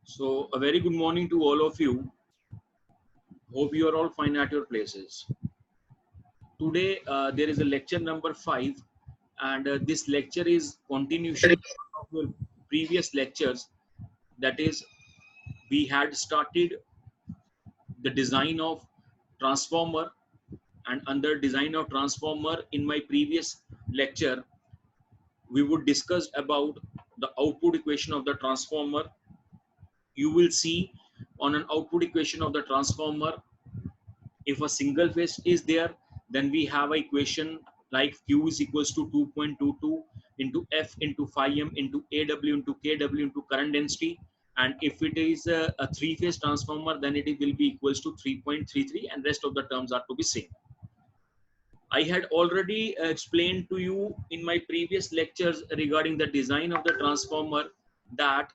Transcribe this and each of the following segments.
So, a very good morning to all of you. Hope you are all fine at your places. Today, there is a lecture number 5, and this lecture is continuation of your previous lectures. That is, we had started the design of transformer, and under design of transformer, in my previous lecture, we would discuss about the output equation of the transformer. You will see on an output equation of the transformer, if a single phase is there, then we have an equation like Q is equals to 2.22 into F into phi m into AW into KW into current density. And if it is a three-phase transformer, then it will be equals to 3.33, and rest of the terms are to be same. I had already explained to you in my previous lectures regarding the design of the transformer that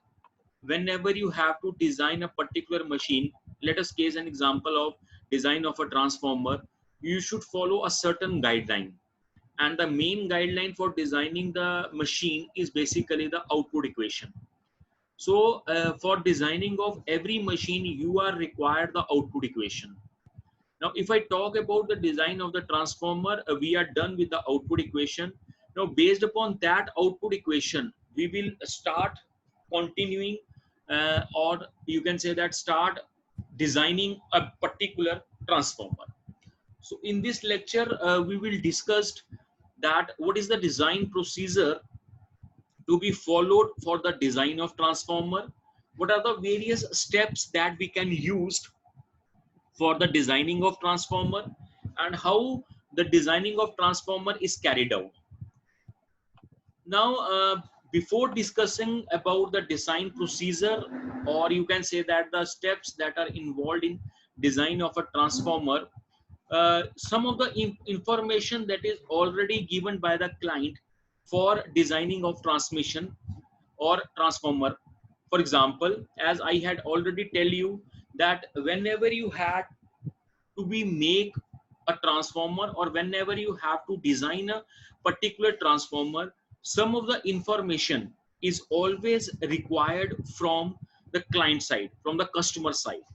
whenever you have to design a particular machine, let us case an example of design of a transformer, you should follow a certain guideline. And the main guideline for designing the machine is basically the output equation. So for designing of every machine, you are required the output equation. Now, if I talk about the design of the transformer, we are done with the output equation. Now, based upon that output equation, we will start continuing, or you can say that start designing a particular transformer. So, in this lecture, we will discuss that what is the design procedure to be followed for the design of transformer, what are the various steps that we can use for the designing of transformer, and how the designing of transformer is carried out. Now, before discussing about the design procedure, or you can say that the steps that are involved in design of a transformer, some of the information that is already given by the client for designing of transmission or transformer. For example, as I had already tell you that whenever you had to be make a transformer, or whenever you have to design a particular transformer, some of the information is always required from the client side, from the customer side.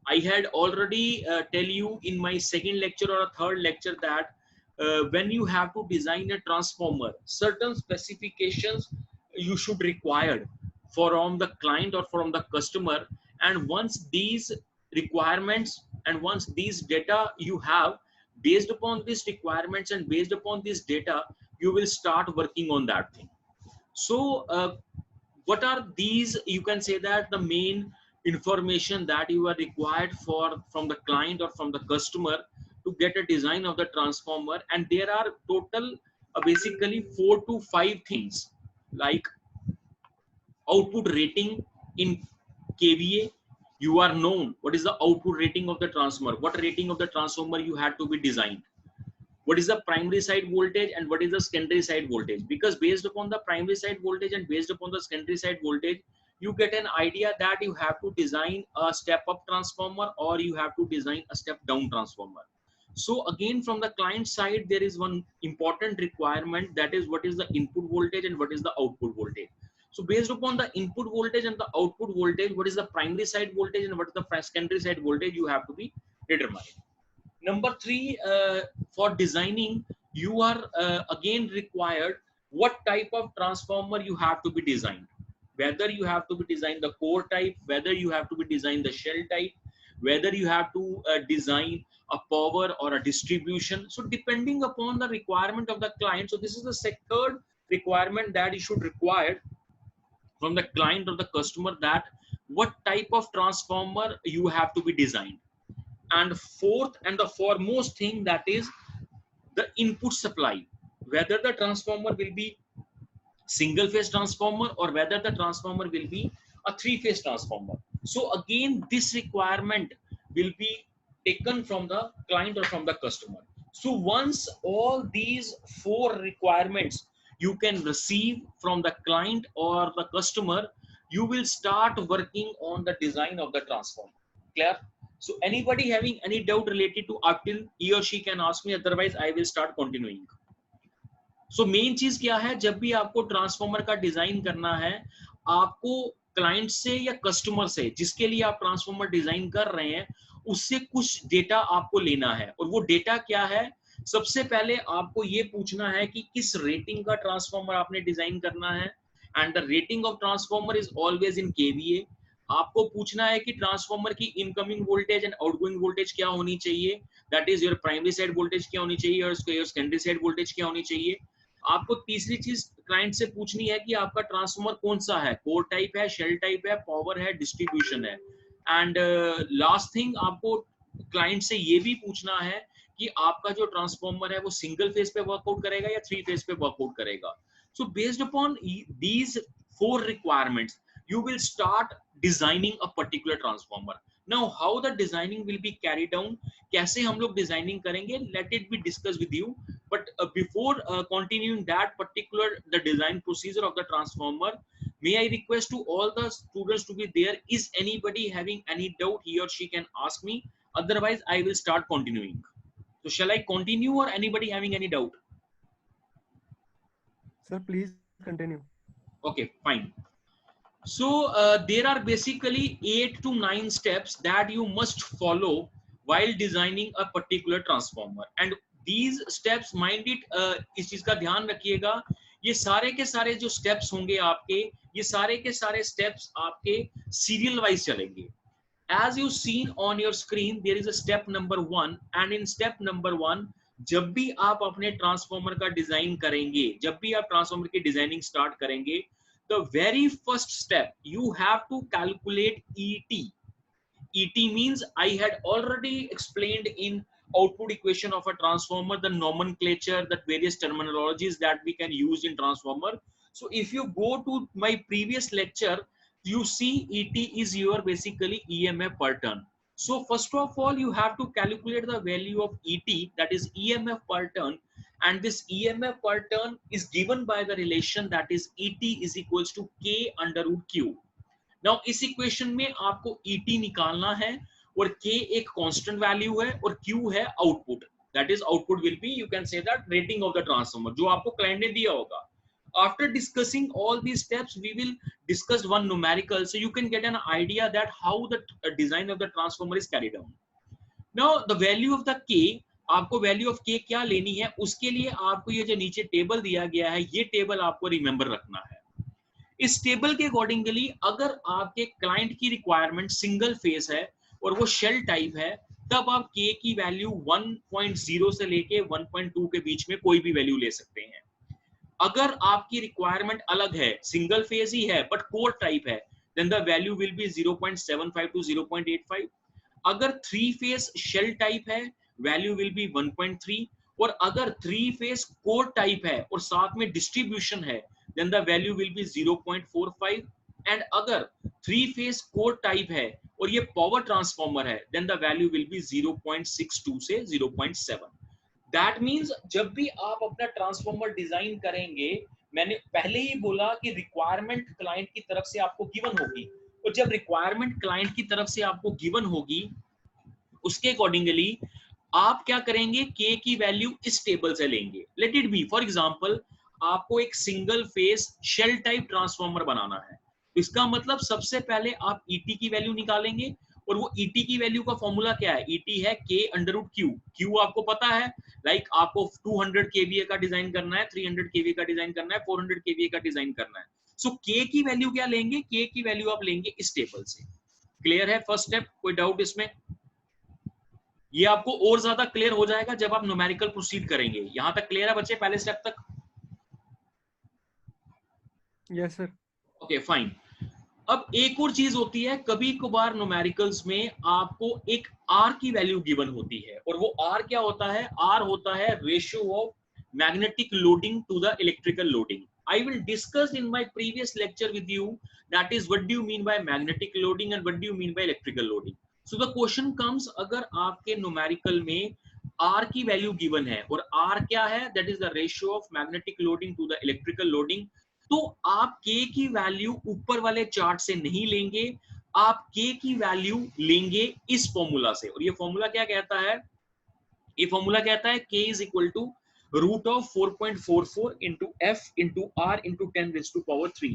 I had already tell you in my second lecture or a third lecture that when you have to design a transformer, certain specifications you should require from the client or from the customer. And once these requirements and once these data you have, based upon these requirements and based upon this data, you will start working on that thing. So what are these, you can say that the main information that you are required for from the client or from the customer to get a design of the transformer. And there are total basically 4 to 5 things, like output rating in kVA. You are known what is the output rating of the transformer, what rating of the transformer you had to be designed, what is the primary side voltage and what is the secondary side voltage, because based upon the primary side voltage and based upon the secondary side voltage, you get an idea that you have to design a step up transformer or you have to design a step down transformer. So again, from the client side, there is one important requirement, that is what is the input voltage and what is the output voltage. So based upon the input voltage and the output voltage, what is the primary side voltage and what is the secondary side voltage, you have to be determined. Number 3, for designing, you are again required what type of transformer you have to be designed. Whether you have to be design the core type, whether you have to be design the shell type, whether you have to design a power or a distribution. So depending upon the requirement of the client. So this is the third requirement that you should require from the client or the customer, that what type of transformer you have to be designed. And fourth and the foremost thing, that is the input supply, whether the transformer will be single phase transformer or whether the transformer will be a 3-phase transformer. So again, this requirement will be taken from the client or from the customer. So once all these 4 requirements you can receive from the client or the customer, you will start working on the design of the transformer. Clear? So anybody having any doubt related to up till, he or she can ask me, otherwise I will start continuing. So main चीज क्या है, जब भी आपको transformer का design करना है, आपको क्लाइंट से या कस्टमर से जिसके लिए आप ट्रांसफॉर्मर डिजाइन कर रहे हैं उससे कुछ डेटा आपको लेना है। और वो डेटा क्या है? सबसे पहले आपको ये पूछना है कि किस रेटिंग का ट्रांसफॉर्मर आपने डिजाइन करना है, and the rating of transformer is always in KVA. आपको पूछना है कि ट्रांसफॉर्मर की incoming voltage and outgoing voltage क्या होनी चाहिए, that is your primary side voltage क्या होनी चाहिए और योर सेकेंडरी साइड वोल्टेज क्या होनी चाहिए। आपको तीसरी चीज क्लाइंट से पूछनी है कि आपका ट्रांसफॉर्मर कौन सा है, कोर टाइप है, शेल टाइप है, पावर है, डिस्ट्रीब्यूशन है। एंड लास्ट थिंग आपको क्लाइंट से ये भी पूछना है कि आपका जो ट्रांसफॉर्मर है वो सिंगल फेज पे वर्कआउट करेगा या 3 फेज पे वर्कआउट करेगा। So based upon these 4 requirements you will start designing a particular transformer. Now how the designing will be carried down, कैसे हम लोग डिजाइनिंग करेंगे, let it be discussed with you. But before continuing that particular the design procedure of the transformer, may I request to all the students to be there, is anybody having any doubt, he or she can ask me, otherwise I will start continuing. So shall I continue or anybody having any doubt? Sir, please continue. Okay, fine. So there are basically 8 to 9 steps that you must follow while designing a particular transformer, and these steps mind it, इस चीज का ध्यान रखिएगा, ये सारे के सारे जो steps होंगे आपके, ये सारे के सारे steps आपके serial wise चलेंगे। As you seen on your screen, there is a step number 1, and in step number 1 जब भी आप अपने ट्रांसफॉर्मर का डिजाइन करेंगे, जब भी आप ट्रांसफॉर्मर की डिजाइनिंग स्टार्ट करेंगे, the very first step you have to calculate ET. ET means I had already explained in output equation of a transformer the nomenclature, that various terminologies that we can use in transformer. So if you go to my previous lecture, you see ET is your basically EMF per turn. So first of all you have to calculate the value of ET, that is EMF per turn, and this EMF per turn is given by the relation that is ET is equals to K under root Q. Now इस equation में आपको ET निकालना है, और K एक constant value है और Q है output, that is output will be, you can say that rating of the transformer जो आपको क्लाइंट ने दिया होगा। After discussing all these steps, we will discuss one numerical, so you can get an idea that how the design of the transformer is carried out. Now the value of the K, आपको value of K क्या लेनी है, उसके लिए आपको ये जो नीचे टेबल दिया गया है, ये टेबल आपको रिमेंबर रखना है। इस टेबल के अकॉर्डिंगली अगर आपके क्लाइंट की रिक्वायरमेंट सिंगल फेस है और वो शेल टाइप है, तब आप K की वैल्यू 1.0 से लेके 1.2 के बीच में कोई भी वैल्यू ले सकते हैं। अगर आपकी रिक्वायरमेंट अलग है, सिंगल फेज ही है बट कोर टाइप है, then the value will be 0.75 to 0.85। अगर 3 फेज शेल टाइप है, वैल्यू विल बी 1.3, और अगर 3 फेज कोर टाइप है और साथ में डिस्ट्रीब्यूशन है, then the value will be 0.45, and अगर 3 फेज कोर टाइप है और ये पावर ट्रांसफॉर्मर है, then the value will be 0.62 से 0.7। दैट मींस जब भी आप अपना ट्रांसफॉर्मर डिजाइन करेंगे, मैंने पहले ही बोला कि रिक्वायरमेंट क्लाइंट की तरफ से आपको गिवन होगी, और जब रिक्वायरमेंट क्लाइंट की तरफ से आपको गिवन होगी, उसके अकॉर्डिंगली आप क्या करेंगे, K की वैल्यू इस टेबल से लेंगे। Let it be for example आपको एक single phase shell type transformer बनाना है, इसका मतलब सबसे पहले आप ET की वैल्यू निकालेंगे, और वो ET की वैल्यू का फॉर्मूला क्या है, ET है K under root Q। Q आपको पता है, लाइक आपको 200 kVA का डिजाइन करना है, 300 kVA का डिजाइन करना है, 400 kVA का डिजाइन करना है। सो K की वैल्यू क्या लेंगे, K की वैल्यू आप लेंगे इस टेबल से। क्लियर है फर्स्ट स्टेप, कोई डाउट इसमें? ये आपको और ज्यादा क्लियर हो जाएगा जब आप न्यूमेरिकल प्रोसीड करेंगे। यहां तक क्लियर है बच्चे, पहले स्टेप तक? Yes sir. Okay fine. अब एक और चीज होती है, कभी कभार न्यूमेरिकल्स में आपको एक R की वैल्यू गिवन होती है, और वो R क्या होता है, R होता है ratio of magnetic loading to the electrical loading. I will discuss in my previous lecture with you, that is what do you mean by magnetic loading and what do you mean by electrical loading. So the question comes, अगर आपके numerical में R की value given है, और R क्या है, that is the ratio of magnetic loading to the electrical loading, तो आप K की वैल्यू ऊपर वाले चार्ट से नहीं लेंगे, आप K की वैल्यू लेंगे इस फॉर्मूला से। और ये फॉर्मूला क्या कहता है, ये फॉर्मूला कहता है K is equal to root of 4.44 into F into R into 10 raised to power 3,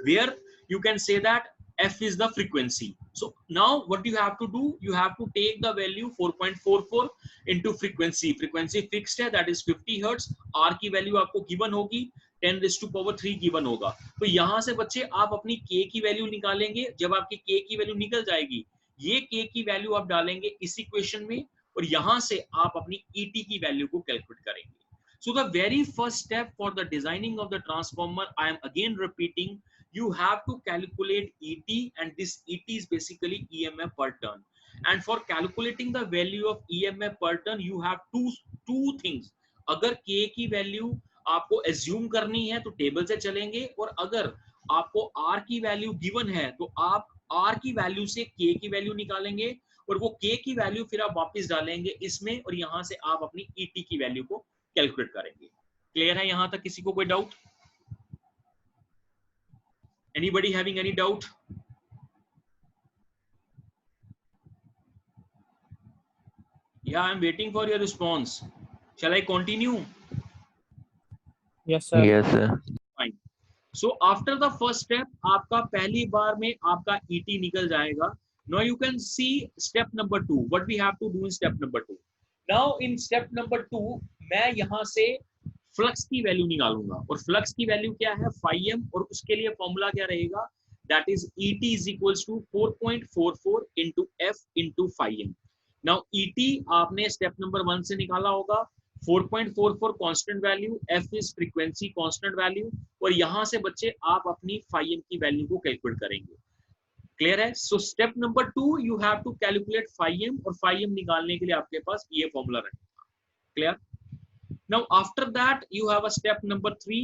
where you can say that F is the frequency. So now what you have to do, you have to take the value 4.44 into frequency. Frequency fixed है, that is 50 hertz. R की value आपको given होगी 10⁻³ given होगा. तो यहाँ से बच्चे आप अपनी K की वैल्यू निकालेंगे. जब आपकी K की वैल्यू निकल जाएगी, ये K की वैल्यू आप डालेंगे इस इक्वेशन में, और यहाँ से आप अपनी ET की वैल्यू को कैलकुलेट करेंगे. So the very first step for the designing of the transformer, I am again repeating, you have to calculate ET, and this ET is basically EMF per turn. And for calculating the value of EMF per turn, you have two things. अगर K की value आपको assume करनी है तो table से चलेंगे, और अगर आपको R की वैल्यू गिवन है तो आप R की वैल्यू से K की वैल्यू निकालेंगे, और वो K की वैल्यू फिर आप वापस डालेंगे इसमें, और यहाँ से आप अपनी ET की वैल्यू को कैलकुलेट करेंगे. क्लियर है यहां तक? किसी को कोई doubt? Anybody having any doubt? या I am waiting for your response. Shall I continue? Yes sir. Yes, sir. Fine. So after the first step आपका पहली बार में आपका ET निकल जाएगा. Now you can see step number 2, what we have to do in step number 2. Now in step number 2 मैं यहां से फ्लक्स की वैल्यू निकालूंगा, और फ्लक्स की वैल्यू क्या है? φm, और उसके लिए फॉर्मूला क्या रहेगा? That is ET is equals to 4.44 into F into φm. Now ET आपने स्टेप नंबर 1 से निकाला होगा. 4.44 constant value, F is frequency constant value, और यहां से बच्चे आप अपनी φm की वैल्यू को कैलकुलेट करेंगे. क्लियर है? So step number 2 you have to calculate φm, और φm निकालने के लिए आपके पास ये फॉर्मूला रहेगा. Clear? Now after that you have a step number 3.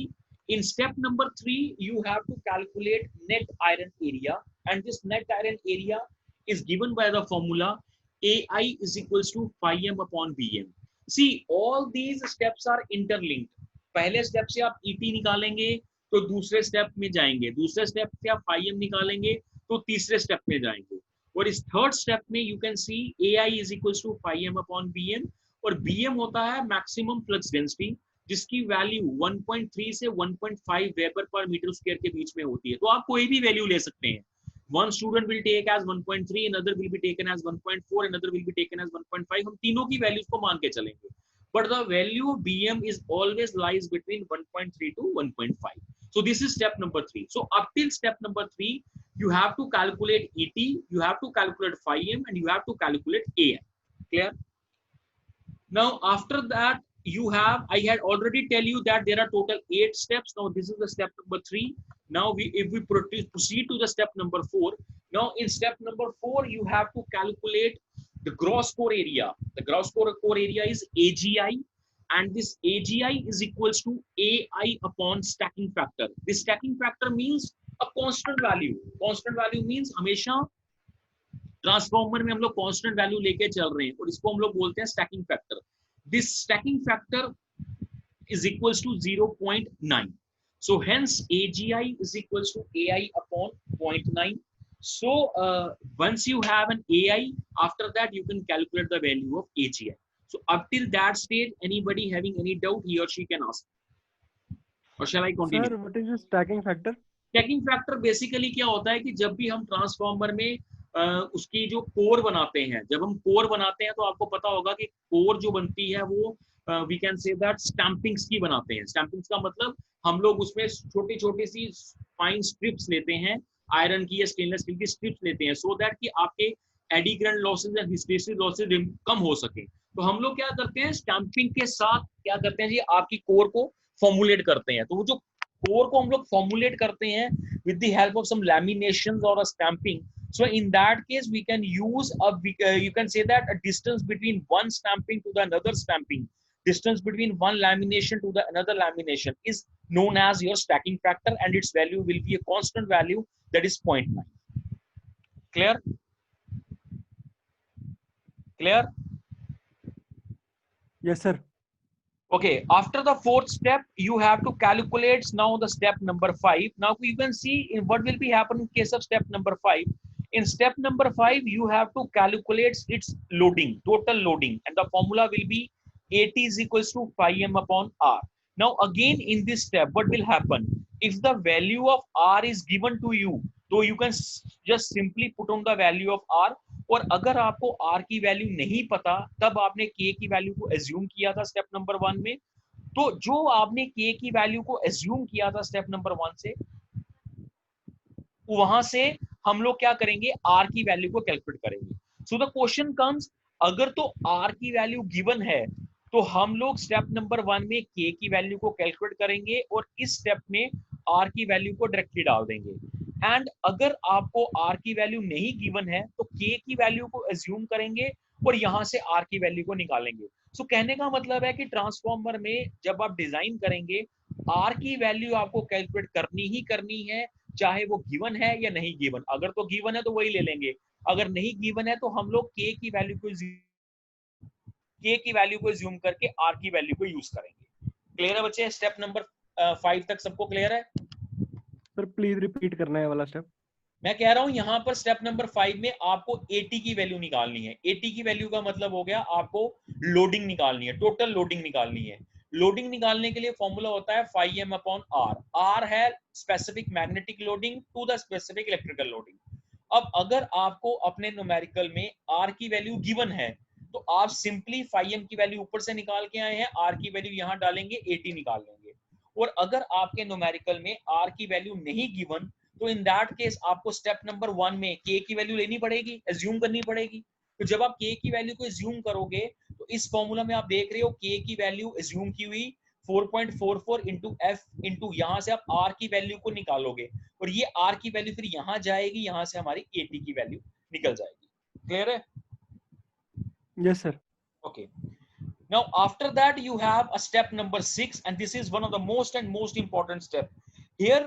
In step number 3 you have to calculate net iron area, and this net iron area is given by the formula AI is equals to φm upon Vm. See, all these steps are interlinked. पहले step से आप ET निकालेंगे तो दूसरे step में जाएंगे, दूसरे step से आप φm निकालेंगे तो तीसरे स्टेप में जाएंगे, और इस थर्ड स्टेप में you can C AI is equals to φm upon Vm, और Bm होता है मैक्सिमम फ्लक्स डेंसिटी, जिसकी वैल्यू 1.3 से 1.5 वेबर पर मीटर स्क्वायर के बीच में होती है. तो आप कोई भी वैल्यू ले सकते हैं. One student will take as 1.3, another will be taken as 1.4, another will be taken as 1.5. हम तीनों की वैल्यूज को मान के चलेंगे, but the value of Bm is always lies between 1.3 to 1.5. So this is step number 3. So up till step number 3 you have to calculate ET, you have to calculate φm, and you have to calculate AM. Clear? Now after that you have, I had already tell you that there are total 8 steps. Now this is the step number 3. Now if we proceed to the step number 4. Now in step number 4 you have to calculate the gross core area. The gross core area is AGI, and this AGI is equals to AI upon stacking factor. This stacking factor means a constant value. Constant value means हमेशा transformer में हम लोग constant value लेके चल रहे हैं, और इसको हम लोग बोलते हैं stacking factor. This stacking factor is equals to 0.9. So hence AGI is equals to AI upon 0.9. So once you have an AI, after that you can calculate the value of AGI. So up till that stage, anybody having any doubt, he or she can ask. Or shall I continue? Sir, what is the stacking factor? Stacking factor basically क्या होता है कि जब भी हम transformer में उसकी जो कोर बनाते हैं, जब हम कोर बनाते हैं तो आपको पता होगा कि कोर जो बनती है वो वी कैन से दैट स्टैंपिंग्स की बनाते हैं. स्टैंपिंग्स का मतलब हम लोग उसमें छोटी छोटी सी फाइन स्ट्रिप्स लेते हैं, आयरन की या स्टेनलेस स्टील की स्ट्रिप्स लेते हैं, सो दैट कि आपके एडी करंट लॉसेज या हिस्टेरेसिस लॉसेज कम हो सके. तो हम लोग क्या करते हैं, स्टैंपिंग के साथ क्या करते हैं जी, आपकी कोर को फॉर्मुलेट करते हैं. तो वो जो कोर को हम लोग फॉर्मुलेट करते हैं with the help of some laminations और a stamping. So in that case we can use you can say that a distance between one stamping to the another stamping, distance between one lamination to the another lamination is known as your stacking factor, and its value will be a constant value, that is 0.9. Clear? Clear? Yes, sir. Okay, after the fourth step you have to calculate now the step number 5. Now you can see in what will be happen in case of step number 5. In step number 5 you have to calculate its loading, total loading, and the formula will be AT is equals to φm upon R. Now again in this step what will happen, if the value of R is given to you, तो you can just simply put on the value of R. और अगर आपको are की value नहीं पता, तब आपने के की वैल्यू को एज्यूम किया था स्टेप नंबर 1 में, तो जो आपने के की वैल्यू को एज्यूम किया था स्टेप नंबर 1 से, वहां से हम लोग क्या करेंगे, आर की वैल्यू को कैलकुलेट करेंगे। सो द क्वेश्चन कम्स, अगर तो आर की वैल्यू गिवन है तो हम लोग स्टेप नंबर 1 में के की वैल्यू को कैलकुलेट करेंगे और इस स्टेप में आर की वैल्यू को डायरेक्टली डाल देंगे। एंड अगर आपको आर की वैल्यू नहीं गिवन है तो के की वैल्यू को एज्यूम करेंगे और यहां से आर की वैल्यू को निकालेंगे। सो कहने का मतलब है कि ट्रांसफॉर्मर में जब आप डिजाइन करेंगे, आर की वैल्यू आपको कैलकुलेट करनी ही करनी है, चाहे वो गिवन है या नहीं गिवन। अगर तो गिवन है तो वही ले लेंगे, अगर नहीं गिवन है तो हम लोग के की वैल्यू को ज्यूम करके आर की वैल्यू को यूज करेंगे। क्लियर है बच्चे? स्टेप नंबर 5 तक सबको क्लियर है? सर प्लीज रिपीट करना है वाला स्टेप। मैं कह रहा हूं यहां पर स्टेप नंबर 5 में आपको एटी की वैल्यू निकालनी है। एटी की वैल्यू का मतलब हो गया आपको लोडिंग निकालनी है, टोटल लोडिंग निकालनी है। लोडिंग निकालने के लिए फॉर्मूला होता है phi m upon R. R है specific magnetic loading to the specific electrical loading. अब अगर आपको अपने न्यूमेरिकल में आर की वैल्यू गिवन है तो आप सिंपली phi m की वैल्यू ऊपर से निकाल के आए हैं, आर की वैल्यू यहां डालेंगे, एटी निकाल लेंगे। और अगर आपके न्यूमेरिकल में आर की वैल्यू नहीं गिवन तो इन दैट केस आपको स्टेप नंबर 1 में के की वैल्यू लेनी पड़ेगी, एज्यूम करनी पड़ेगी। तो जब आप के की वैल्यू को एज्यूम करोगे तो इस फॉर्मूला में आप देख रहे हो के की वैल्यू एज्यूम की हुई 4.44 इंटू एफ इंटू यहां से आप आर की वैल्यू को निकालोगे और ये आर की वैल्यू फिर यहां जाएगी, यहां से हमारी एटी की वैल्यू निकल जाएगी। क्लियर है? Yes sir. Okay. Now after that you have a step number 6 and this is one of the most important step. Here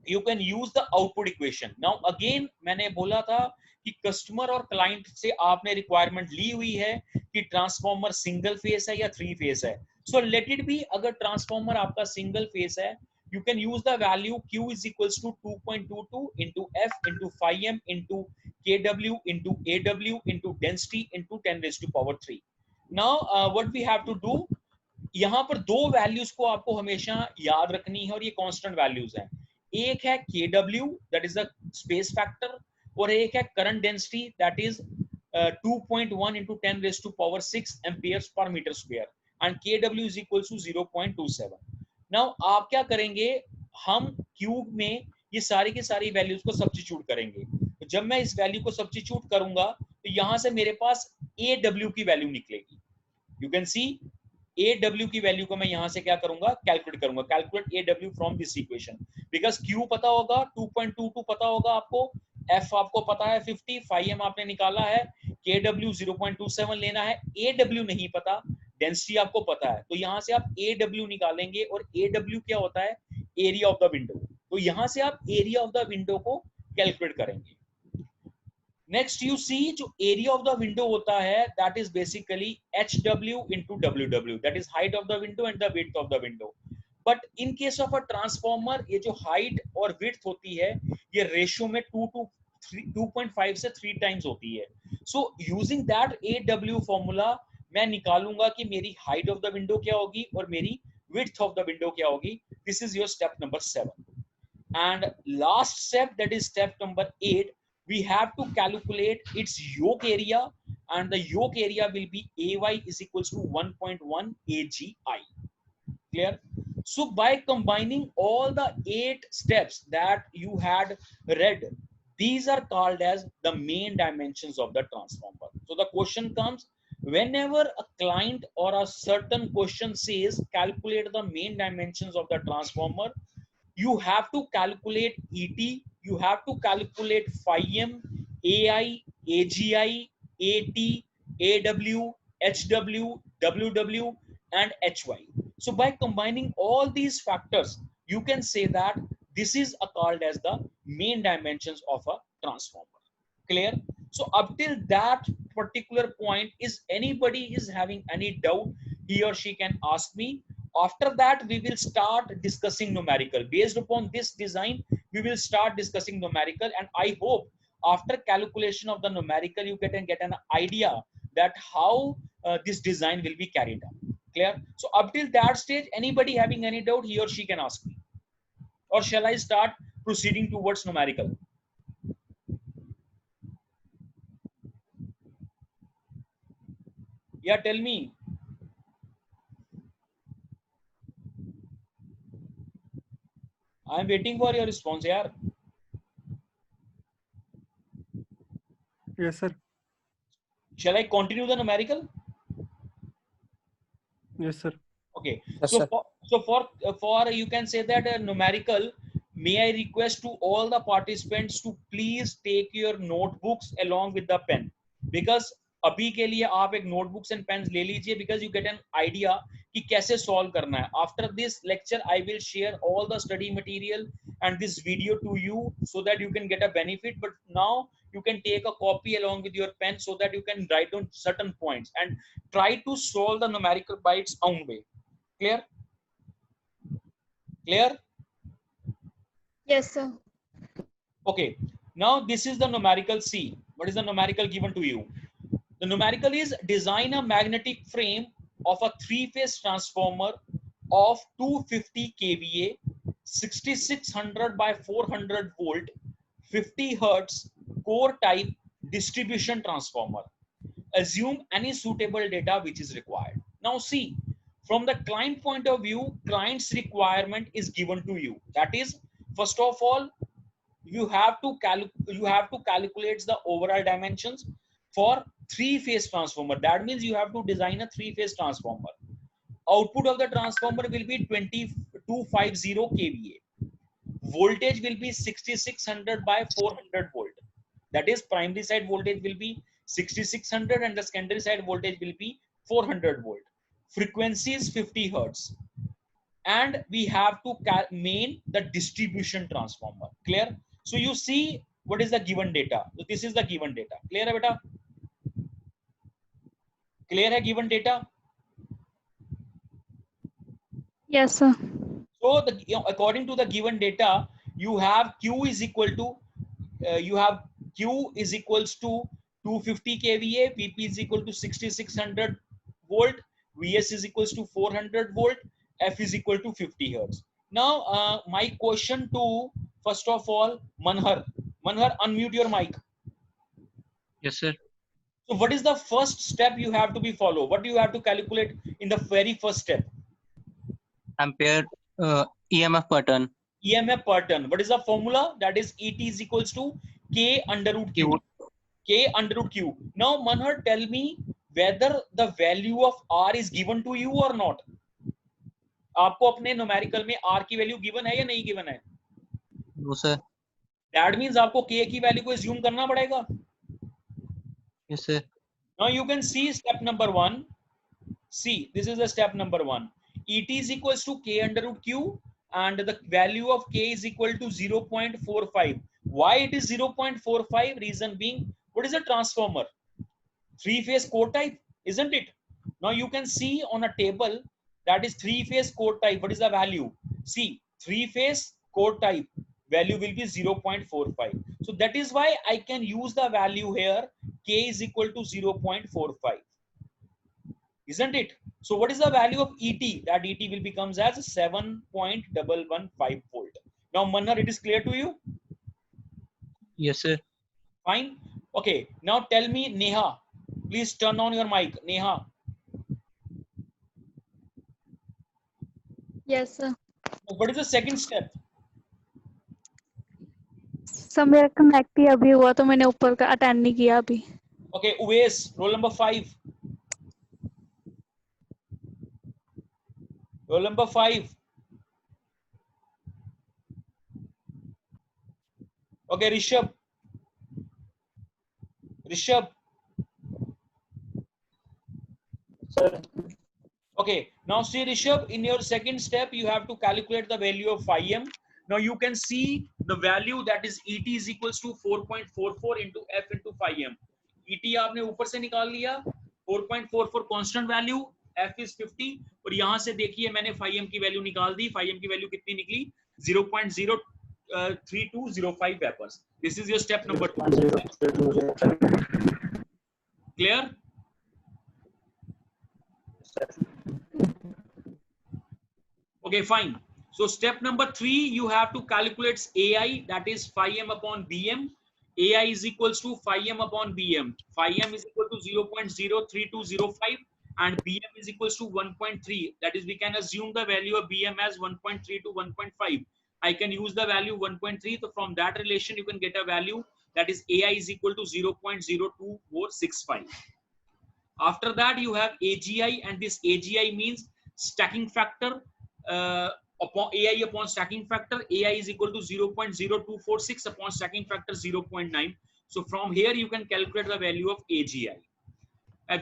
you can use the output equation. Now again मैंने बोला था कि customer और client से आपने requirement ली हुई है कि ट्रांसफॉर्मर सिंगल फेस है या 3 फेस है। सो लेट इट बी, अगर ट्रांसफॉर्मर आपका सिंगल फेस है, you can use the value Q is equals to 2.22 into F into phi m into KW into AW into density into 10 raised to power 3. Now what we have to do, यहाँ पर दो values को आपको हमेशा याद रखनी है और ये कांस्टेंट वैल्यूज हैं। एक है KW that is the space factor और एक है current density that is 2.1 into 10 raised to power 6 amperes per meter square and KW is equals to 0.27. Now आप क्या करेंगे, हम क्यूब में ये सारी की सारी वैल्यूज को सब्स्टिट्यूट करेंगे। तो जब मैं इस वैल्यू को सब्स्टिट्यूट करूंगा तो यहां से मेरे पास AW की वैल्यू निकलेगी। यू कैन सी AW की वैल्यू को मैं यहां से क्या करूंगा, कैलकुलेट करूंगा। Calculate AW from this equation, because Q पता होगा 2.22 पता होगा आपको, F आपको पता है 50, phi m आपने निकाला है, KW 0.27 लेना है, AW नहीं पता, डेंसिटी आपको पता है। तो यहां से आप AW निकालेंगे और AW क्या होता है, एरिया ऑफ द विंडो। तो यहां से आप एरिया ऑफ द विंडो को कैलकुलेट करेंगे। नेक्स्ट यू सी, जो एरिया ऑफ द विंडो होता है that is basically HW into WW, that is height of the window and the width of the window. But in case of a transformer ये जो height और width होती है ये ratio में 2.5 से 3 टाइम्स होती है। So using that AW formula मैं निकालूंगा कि मेरी हाइट ऑफ द विंडो क्या होगी और मेरी विड्थ ऑफ द विंडो क्या होगी। This is your step number 7 and last step, that is step number 8, we have to calculate its yoke area and the yoke area will be AY is equals to 1.1 AGI. Clear? So by combining all the 8 steps that you had read, these are called as the main dimensions of the transformer. So the question comes, whenever a client or a certain question says calculate the main dimensions of the transformer, you have to calculate ET, you have to calculate phi m, AI, AGI, AT, AW, HW, WW, and HY. So by combining all these factors, you can say that this is called as the main dimensions of a transformer. Clear? So up till that particular point, is anybody is having any doubt, he or she can ask me. After that we will start discussing numerical. Based upon this design we will start discussing numerical, and I hope after calculation of the numerical you get an idea that how this design will be carried out. Clear? So up till that stage, anybody having any doubt, he or she can ask me, or shall I start proceeding towards numerical. Yeah, tell me. I am waiting for your response, yaar. Yes, sir. Shall I continue the numerical? Yes, sir. Okay. Yes, So sir. for you can say that numerical. May I request to all the participants to please take your notebooks along with the pen, because अभी के लिए आप एक notebooks and pens ले लीजिए, because you get an idea कि कैसे solve करना है. After this lecture, I will share all the study material and this video to you so that you can get a benefit. But now you can take a copy along with your pen so that you can write down certain points and try to solve the numerical by its own way. Clear? Clear? Yes, sir. Okay. Now this is the numerical C. What is the numerical given to you? The numerical is design a magnetic frame of a three-phase transformer of 250 kVA, 6600 by 400 volt, 50 hertz core type distribution transformer. Assume any suitable data which is required. Now see, from the client point of view, client's requirement is given to you. That is, first of all, you have to calculate the overall dimensions for three-phase transformer. That means you have to design a three-phase transformer. Output of the transformer will be 2250 kVA. Voltage will be 6600 by 400 volt. That is, primary side voltage will be 6600 and the secondary side voltage will be 400 volt. Frequency is 50 hertz. And we have to main the distribution transformer. Clear? So you see what is the given data. So this is the given data. Clear hai beta? Clear hai given data? Yes, sir. So according to the given data, you have Q is equal to Q is equals to 250 kVA, PP is equal to 6600 volt, VS is equals to 400 volt, F is equal to 50 hertz. Now my question to, first of all, Manhar, unmute your mic. Yes, sir. So what is the first step you have to be follow? What do you have to calculate in the very first step? Ampere EMF per turn. EMF per turn. What is the formula? That is ET is equals to K under root Q. K under root Q. Now Manhar, tell me whether the value of R is given to you or not. आपको अपने numerical में R की value given है या नहीं given है? No, sir. That means आपको K की वैल्यू को assume करना पड़ेगा. Yes, sir. Now you can see step number 1. See, this is the step number 1. ET is equals to K under root Q and the value of K is equal to 0.45. Why it is 0.45? Reason being, what is a transformer? Three-phase core type, isn't it? Now you can see on a table that is three-phase core type. What is the value? See, three-phase core type value will be 0.45. So that is why I can use the value here. K is equal to 0.45. Isn't it? So what is the value of ET? That ET will becomes as 7.115 volt. Now Manhar, it is clear to you? Yes, sir. Fine. Okay. Now tell me, Neha. Please turn on your mic. Neha. Yes, sir. What is the second step? Sir मेरा connect ही अभी हुआ तो मैंने ऊपर का attend नहीं किया अभी. Okay, Uwais, roll number 5. Roll number 5. Okay, Rishabh. Okay, now see Rishabh, in your second step, you have to calculate the value of phi m. Now you can see the value that is ET is equals to 4.44 into F into phi m. ET आपने ऊपर से निकाल लिया 4.44 constant value, F is 50 और यहाँ से देखिए मैंने phi m की वैल्यू निकाल दी. Phi m की वैल्यू कितनी निकली? 0.03205 wafers. This is your step number 2. Clear? Okay, fine. So step number 3, you have to calculate AI, that is phi m upon bm. AI is equals to phi m upon bm. Phi m is equal to 0.03205 and bm is equals to 1.3. That is, we can assume the value of bm as 1.3 to 1.5. I can use the value 1.3. So from that relation, you can get a value that is AI is equal to 0.02465. After that, you have AGI, and this AGI means stacking factor upon AI upon stacking factor. AI is equal to 0.0246 upon stacking factor 0.9. So from here, you can calculate the value of AGI.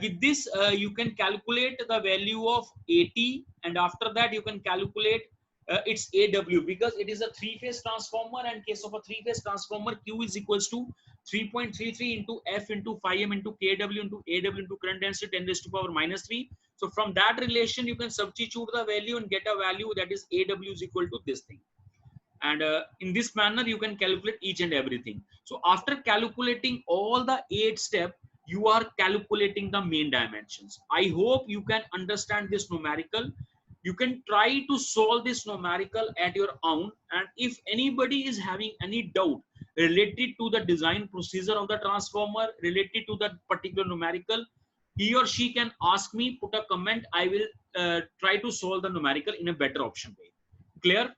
With this, you can calculate the value of AT, and after that, you can calculate its AW, because it is a 3-phase transformer, and case of a 3-phase transformer, Q is equals to 3.33 into F into phi m into kW into AW into current density 10 raised to power minus 3. So from that relation, you can substitute the value and get a value that is AW is equal to this thing. And in this manner, you can calculate each and everything. So after calculating all the 8 steps, you are calculating the main dimensions. I hope you can understand this numerical. You can try to solve this numerical at your own. And if anybody is having any doubt related to the design procedure of the transformer, related to that particular numerical, he or she can ask me, put a comment. I will try to solve the numerical in a better option way. Clear?